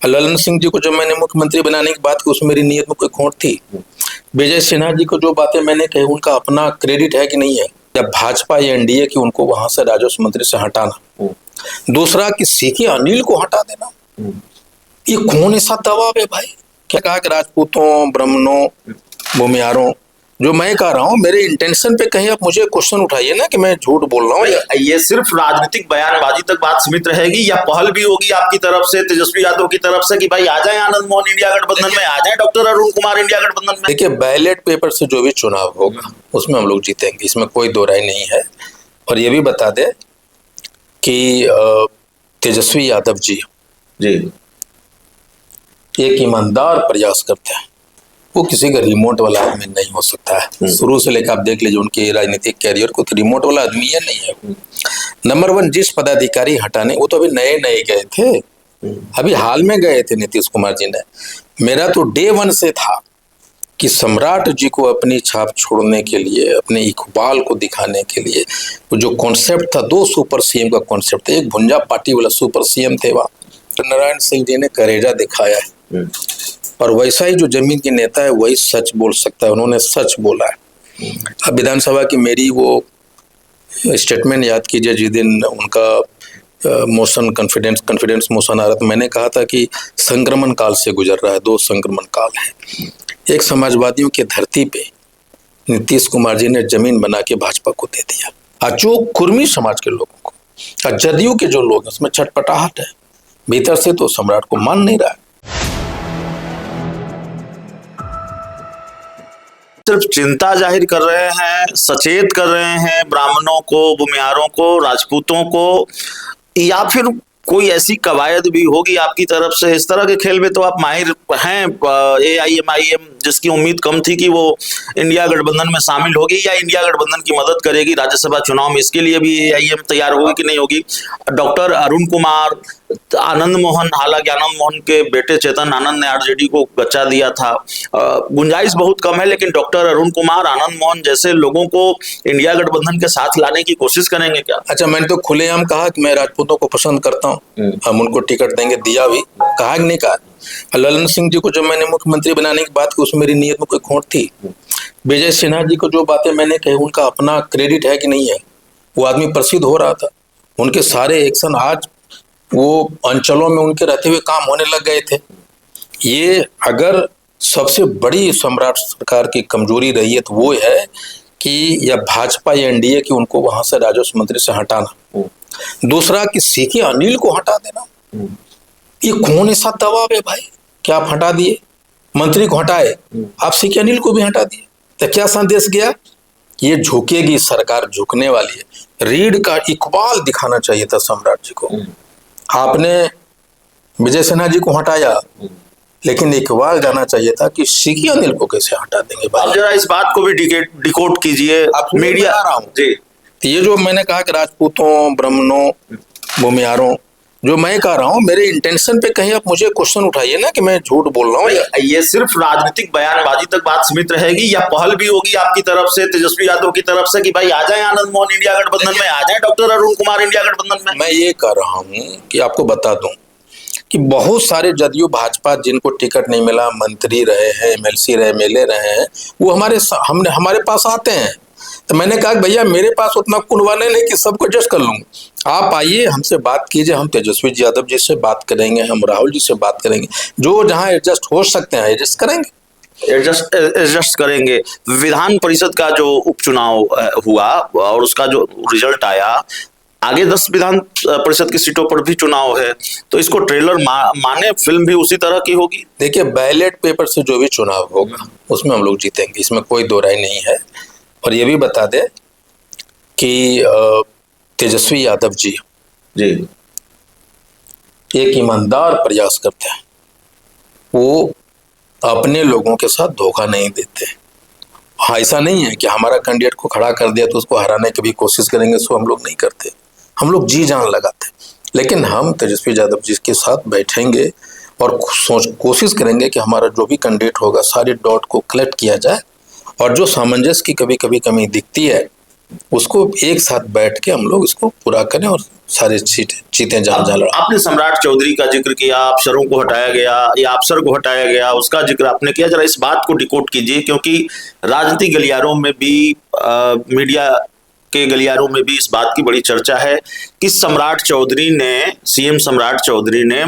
ललन सिंह जी को जब मैंने मुख्यमंत्री बनाने की बात की, उसमें मेरी नीयत में कोई खोट थी? विजय सिन्हा जी को जो बातें मैंने कही, उनका अपना क्रेडिट है कि नहीं है? या भाजपा या एनडीए की उनको वहां से राजस्व मंत्री से हटाना, दूसरा कि सीके अनिल को हटा देना, ये कौन ऐसा दबाव है भाई? क्या कहा कि राजपूतों, ब्राह्मणों, भूमिहारों, जो मैं कह रहा हूँ, मेरे इंटेंशन पे कहीं आप मुझे क्वेश्चन उठाइए ना कि मैं झूठ बोल रहा हूँ। ये सिर्फ राजनीतिक बयानबाजी तक बात सीमित रहेगी या पहल भी होगी आपकी तरफ से, तेजस्वी यादव की तरफ से कि भाई आ जाए आनंद मोहन इंडिया गठबंधन में, आ जाए डॉक्टर अरुण कुमार इंडिया गठबंधन में? देखिए, बैलेट पेपर से जो भी चुनाव होगा उसमें हम लोग जीतेंगे, इसमें कोई दो राय नहीं है। और ये भी बता दे कि तेजस्वी यादव जी एक ईमानदार प्रयास करते हैं, वो किसी का रिमोट वाला आदमी नहीं हो सकता है। शुरू से लेकर आप देख लीजिए उनके राजनीतिक कैरियर को, तो रिमोट वाला आदमी ये नहीं है। नंबर वन, जिस पदाधिकारी हटाने, वो तो अभी नए नए गए थे, अभी हाल में गए थे नीतीश कुमार जी ने। मेरा तो डे वन से था कि सम्राट जी को अपनी छाप छोड़ने के लिए, अपने इकबाल को दिखाने के लिए, वो जो कॉन्सेप्ट था, दो सुपर सीएम का कॉन्सेप्ट था, एक भुंजा पार्टी वाला सुपर सीएम थे, वहाँ नारायण सिंह जी ने करेजा दिखाया है। और वैसा ही जो जमीन के नेता है वही सच बोल सकता है, उन्होंने सच बोला है। अब विधानसभा की मेरी वो स्टेटमेंट याद कीजिए, जिस दिन उनका मोशन कॉन्फिडेंस मोशन आ रहा था, मैंने कहा था कि संक्रमण काल से गुजर रहा है, दो संक्रमण काल है। एक, समाजवादियों की धरती पे नीतीश कुमार जी ने जमीन बना के भाजपा को दे दिया, और जो कुर्मी समाज के लोगों को, और जदयू के जो लोग हैं उसमें छटपटाहट है भीतर से, तो सम्राट को मान नहीं रहा है। सिर्फ चिंता जाहिर कर रहे हैं, सचेत कर रहे हैं ब्राह्मणों को, भूमिहारों को, राजपूतों को, या फिर कोई ऐसी कवायद भी होगी आपकी तरफ से? इस तरह के खेल में तो आप माहिर हैं। AIM जिसकी उम्मीद कम थी कि वो इंडिया गठबंधन में शामिल होगी या इंडिया गठबंधन की मदद करेगी राज्यसभा चुनाव में, इसके लिए भी AIM तैयार होगी कि नहीं होगी? डॉक्टर अरुण कुमार, आनंद मोहन, हालांकि आनंद मोहन के बेटे चेतन आनंद ने RJD को गच्चा दिया था, गुंजाइश बहुत कम है, लेकिन डॉक्टर अरुण कुमार, आनंद मोहन जैसे लोगों को इंडिया गठबंधन के साथ लाने की कोशिश करेंगे क्या? अच्छा, मैंने तो खुलेआम कहा कि मैं राजपूतों को पसंद करता हूँ, हम उनको टिकट देंगे, दिया भी, कहा कि नहीं कहा? ललन सिंह जी को जब मैंने मुख्यमंत्री बनाने की बात की, उसमें मेरी नीयत में कोई खोट थी? विजय सिन्हा जी को जो बातें मैंने कही, उनका अपना क्रेडिट है कि नहीं है? वो आदमी प्रसिद्ध हो रहा था, उनके सारे एक्शन आज वो अंचलों में उनके रहते हुए काम होने लग गए थे। ये अगर सबसे बड़ी सम्राट सरकार की कमजोरी रही है तो वो है कि या भाजपा या एनडीए की उनको वहां से राजस्व मंत्री से हटाना, दूसरा कि सीके अनिल को हटा देना। ये कौन ऐसा दबाव है भाई? क्या आप हटा दिए, मंत्री को हटाए, आप सीके अनिल को भी हटा दिए, तो क्या संदेश गया? ये झुकेगी सरकार, झुकने वाली है। रीढ़ का इकबाल दिखाना चाहिए था सम्राट जी को। आपने विजय सिन्हा जी को हटाया, लेकिन इकबाल जाना चाहिए था कि सीके अनिल को कैसे हटा देंगे भाई। आप जरा इस बात को भी डिकोड कीजिए। आप मीडिया रहा हूँ जी, तो ये जो मैंने कहा कि राजपूतों, ब्राह्मणों, भूमिहारों, जो मैं कह रहा हूँ, मेरे इंटेंशन पे कहीं आप मुझे क्वेश्चन उठाइए ना कि मैं झूठ बोल रहा हूँ। ये सिर्फ राजनीतिक बयानबाजी तक बात सीमित रहेगी या पहल भी होगी आपकी तरफ से, तेजस्वी यादव की तरफ से कि भाई आ जाए आनंद मोहन इंडिया गठबंधन में, आ जाए डॉक्टर अरुण कुमार इंडिया गठबंधन में? मैं ये कह रहा हूँ कि आपको बता दूं कि बहुत सारे जदयू भाजपा जिनको टिकट नहीं मिला, मंत्री रहे हैं, MLC रहे, MLA रहे हैं, वो हमारे पास आते हैं। तो मैंने कहा भैया मेरे पास उतना कुनवाने नहीं कि सबको एडजस्ट कर लूंगा, आप आइए हमसे बात कीजिए, हम तेजस्वी यादव जी से बात करेंगे, हम राहुल जी से बात करेंगे, जो जहां एडजस्ट हो सकते हैं एडजस्ट करेंगे, एडजस्ट करेंगे। विधान परिषद का जो उपचुनाव हुआ और उसका जो रिजल्ट आया, आगे 10 विधान परिषद की सीटों पर भी चुनाव है, तो इसको ट्रेलर माने फिल्म भी उसी तरह की होगी? देखिए, बैलेट पेपर से जो भी चुनाव होगा उसमें हम लोग जीतेंगे, इसमें कोई दो राय नहीं है। और ये भी बता दे कि तेजस्वी यादव जी एक ईमानदार प्रयास करते हैं, वो अपने लोगों के साथ धोखा नहीं देते। हाँ, ऐसा नहीं है कि हमारा कैंडिडेट को खड़ा कर दिया तो उसको हराने की भी कोशिश करेंगे, सो हम लोग नहीं करते, हम लोग जी जान लगाते। लेकिन हम तेजस्वी यादव जी के साथ बैठेंगे और कोशिश करेंगे कि हमारा जो भी कैंडिडेट होगा सारे डॉट को कलेक्ट किया जाए, और जो सामंजस्य की कभी कभी कमी दिखती है उसको एक साथ बैठ के हम लोग इसको पूरा करें और सारे चीतें जान जा लड़ा। आपने सम्राट चौधरी का जिक्र किया, अफसरों को हटाया गया या अफसर को हटाया गया, उसका जिक्र आपने किया। जरा इस बात को डिकोड कीजिए, क्योंकि राजनीतिक गलियारों में भी मीडिया के गलियारों में भी इस बात की बड़ी चर्चा है कि सीएम सम्राट चौधरी ने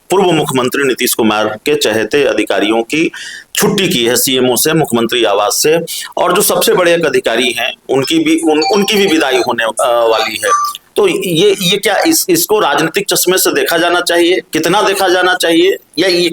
पूर्व मुख्यमंत्री नीतीश कुमार के चहेते अधिकारियों की छुट्टी की है सीएमओ से, मुख्यमंत्री आवास से, और जो सबसे बड़े एक अधिकारी हैं उनकी भी विदाई होने वाली है। तो ये क्या इसको राजनीतिक चश्मे से देखा जाना चाहिए? कितना देखा जाना चाहिए? या ये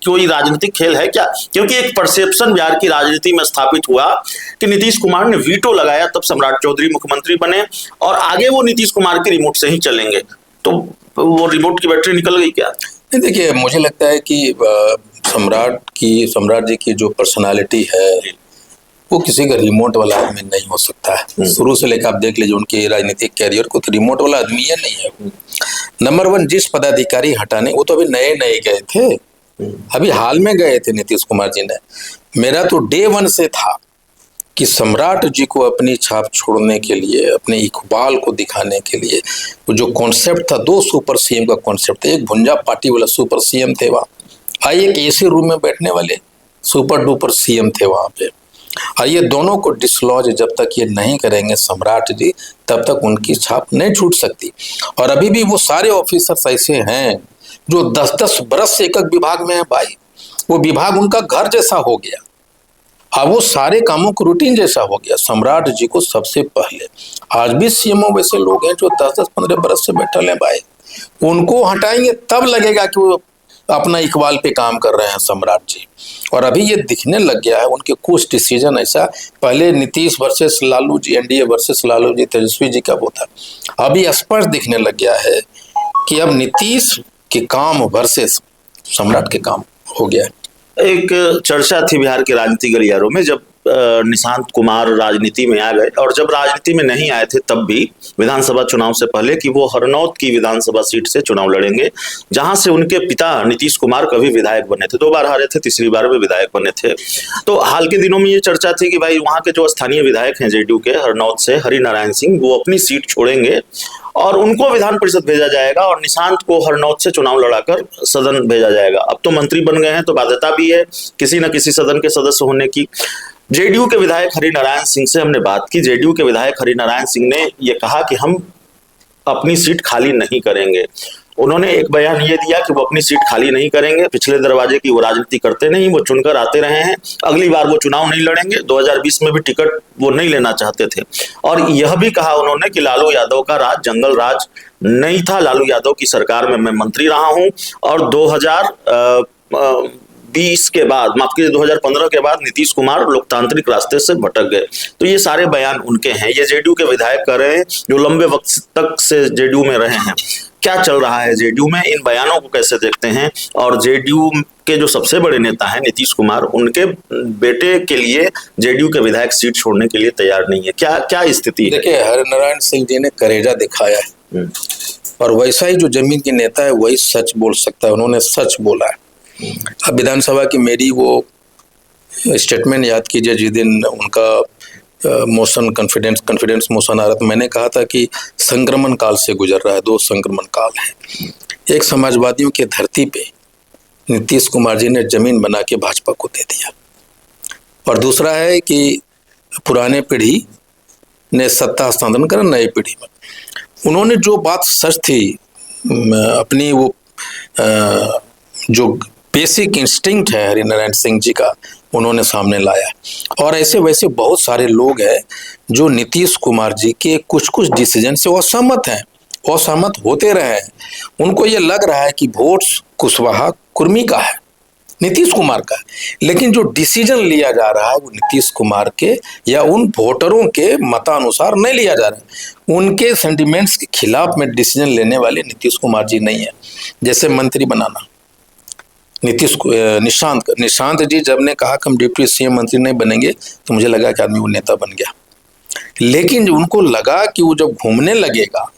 कोई राजनीतिक खेल है क्या? क्योंकि एक परसेप्शन बिहार की राजनीति में स्थापित हुआ कि नीतीश कुमार ने वीटो लगाया तब सम्राट चौधरी मुख्यमंत्री बने, और आगे वो नीतीश कुमार के रिमोट से ही चलेंगे। तो वो रिमोट की बैटरी निकल गई क्या? देखिए, मुझे लगता है कि सम्राट जी की जो पर्सनालिटी है वो किसी का रिमोट वाला आदमी नहीं हो सकता है। शुरू से लेकर आप देख लीजिए उनके राजनीतिक कैरियर को, तो रिमोट वाला आदमी ही नहीं है। नंबर 1, जिस पदाधिकारी हटाने, वो तो अभी नए गए थे, अभी हाल में गए थे नीतीश कुमार जी ने। मेरा तो डे 1 से था कि सम्राट जी को अपनी छाप छोड़ने के लिए, अपने इकबाल को दिखाने के लिए, वो जो कॉन्सेप्ट था, 2 सुपर सीएम का कॉन्सेप्ट था। एक भुंजा पार्टी वाला सुपर सीएम थे वहाँ, एक एसी रूम में बैठने वाले सुपर डुपर सीएम थे वहाँ पे। और ये दोनों को डिसलॉज जब तक ये नहीं करेंगे सम्राट जी, तब तक उनकी छाप नहीं छूट सकती। और अभी भी वो सारे ऑफिसर्स ऐसे हैं जो 10-10 बरस से एक विभाग में है भाई। वो विभाग उनका घर जैसा हो गया, अब वो सारे कामों को रूटीन जैसा हो गया। सम्राट जी को सबसे पहले, आज भी सीएमओ वैसे लोग हैं जो 10-15 बरस से बैठे हैं भाई, उनको हटाएंगे तब लगेगा कि वो अपना इकबाल पे काम कर रहे हैं सम्राट जी। और अभी ये दिखने लग गया है उनके कुछ डिसीजन ऐसा, पहले Nitish versus Lalu ji, NDA versus Lalu ji, Tejashwi ji का वो था, अभी स्पष्ट दिखने लग गया है कि अब नीतीश के काम वर्सेस सम्राट के काम हो गया है। एक चर्चा थी बिहार के राजनीतिक गलियारों में, जब निशांत कुमार राजनीति में आ गए, और जब राजनीति में नहीं आए थे तब भी विधानसभा चुनाव से पहले, कि वो हरनौत की विधानसभा सीट से चुनाव लड़ेंगे, जहां से उनके पिता नीतीश कुमार कभी विधायक बने थे। 2 बार हारे थे, तीसरी बार भी विधायक बने थे। तो हाल के दिनों में ये चर्चा थी कि भाई वहां के जो स्थानीय विधायक हैं जेडीयू के हरनौत से, हरिनारायण सिंह, वो अपनी सीट छोड़ेंगे और उनको विधान परिषद भेजा जाएगा और निशांत को हरनौत से चुनाव लड़ाकर सदन भेजा जाएगा। अब तो मंत्री बन गए हैं तो बाध्यता भी है किसी न किसी सदन के सदस्य होने की। जेडीयू के विधायक हरिनारायण सिंह से हमने बात की। जेडीयू के विधायक हरिनारायण सिंह ने यह कहा कि हम अपनी सीट खाली नहीं करेंगे। उन्होंने एक बयान ये दिया कि वो अपनी सीट खाली नहीं करेंगे, पिछले दरवाजे की वो राजनीति करते नहीं, वो चुनकर आते रहे हैं, अगली बार वो चुनाव नहीं लड़ेंगे। 2020 में भी टिकट वो नहीं लेना चाहते थे। और यह भी कहा उन्होंने कि लालू यादव का राज जंगल राज नहीं था, लालू यादव की सरकार में मैं मंत्री रहा हूं, और 2020 के बाद, माफ कीजिए 2015 के बाद नीतीश कुमार लोकतांत्रिक रास्ते से भटक गए। तो ये सारे बयान उनके हैं, ये जेडीयू के विधायक कर रहे हैं जो लंबे वक्त तक से जेडीयू में रहे हैं। क्या चल रहा है जेडीयू में, इन बयानों को कैसे देखते हैं? और जेडीयू के जो सबसे बड़े नेता हैं नीतीश कुमार, उनके बेटे के लिए जेडीयू के विधायक सीट छोड़ने के लिए तैयार नहीं है, क्या स्थिति है? देखिए, हरिनारायण सिंह जी ने करेजा दिखाया है, और वैसा ही जो जमीन के नेता है वही सच बोल सकता है। उन्होंने सच बोला है। अब विधानसभा की मेरी वो स्टेटमेंट याद कीजिए, जिस दिन उनका मोशन कॉन्फिडेंस मोशन आ रहा था, मैंने कहा था कि संक्रमण काल से गुजर रहा है, 2 संक्रमण काल है। एक, समाजवादियों की धरती पे नीतीश कुमार जी ने जमीन बना के भाजपा को दे दिया, और दूसरा है कि पुराने पीढ़ी ने सत्ता हस्तांतरण करा नई पीढ़ी में। उन्होंने जो बात सच थी, अपनी वो जो बेसिक इंस्टिंक्ट है हरिनारायण सिंह जी का, उन्होंने सामने लाया। और ऐसे वैसे बहुत सारे लोग हैं जो नीतीश कुमार जी के कुछ डिसीजन से असहमत हैं, असहमत होते रहे हैं। उनको ये लग रहा है कि वोट कुशवाहा कुर्मी का है, नीतीश कुमार का, लेकिन जो डिसीजन लिया जा रहा है वो नीतीश कुमार के या उन वोटरों के मतानुसार नहीं लिया जा रहा है। उनके सेंटिमेंट्स के खिलाफ में डिसीजन लेने वाले नीतीश कुमार जी नहीं है। जैसे मंत्री बनाना, निशांत जी जब ने कहा कि हम डिप्टी सीएम मंत्री नहीं बनेंगे, तो मुझे लगा कि आदमी वो नेता बन गया। लेकिन उनको लगा कि वो जब घूमने लगेगा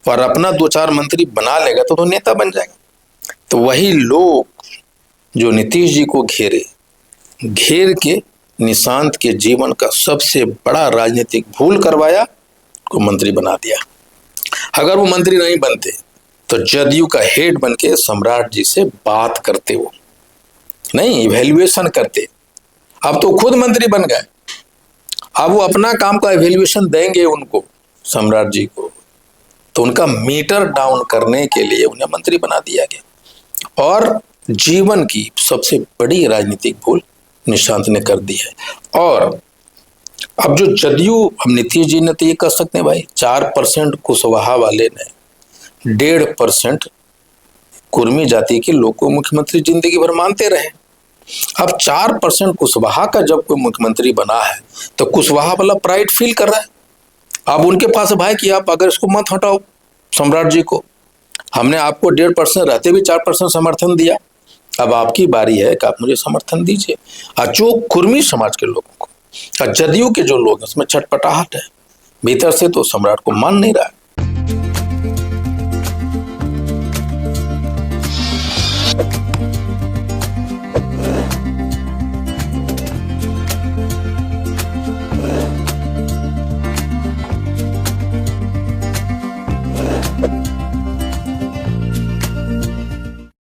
और अपना 2-4 मंत्री बना लेगा तो नेता बन जाएगा। तो वही लोग जो नीतीश जी को घेर के निशांत के जीवन का सबसे बड़ा राजनीतिक भूल करवाया, को मंत्री बना दिया। अगर वो मंत्री नहीं बनते तो जदयू का हेड बन के सम्राट जी से बात करते, वो नहीं इवेल्युएशन करते। अब तो खुद मंत्री बन गए, अब वो अपना काम का इवेल्युएशन देंगे उनको, सम्राट जी को। तो उनका मीटर डाउन करने के लिए उन्हें मंत्री बना दिया गया और जीवन की सबसे बड़ी राजनीतिक भूल निशांत ने कर दी है। और अब जो जदयू, हम नीतीश जी ने तो ये कर सकते हैं भाई, 4% कुशवाहा वाले ने 1.5% कुर्मी जाति के लोग को मुख्यमंत्री जिंदगी भर मानते रहे। अब 4% कुशवाहा का जब कोई मुख्यमंत्री बना है तो कुशवाहा वाला प्राइड फील कर रहा है। अब उनके पास भाई कि आप अगर इसको मत हटाओ सम्राट जी को, हमने आपको 1.5% रहते भी 4% समर्थन दिया, अब आपकी बारी है कि आप मुझे समर्थन दीजिए। और जो कुर्मी समाज के लोगों को और जदयू के जो लोग हैं उसमें छटपटाहट है भीतर से, तो सम्राट को मान नहीं रहा है।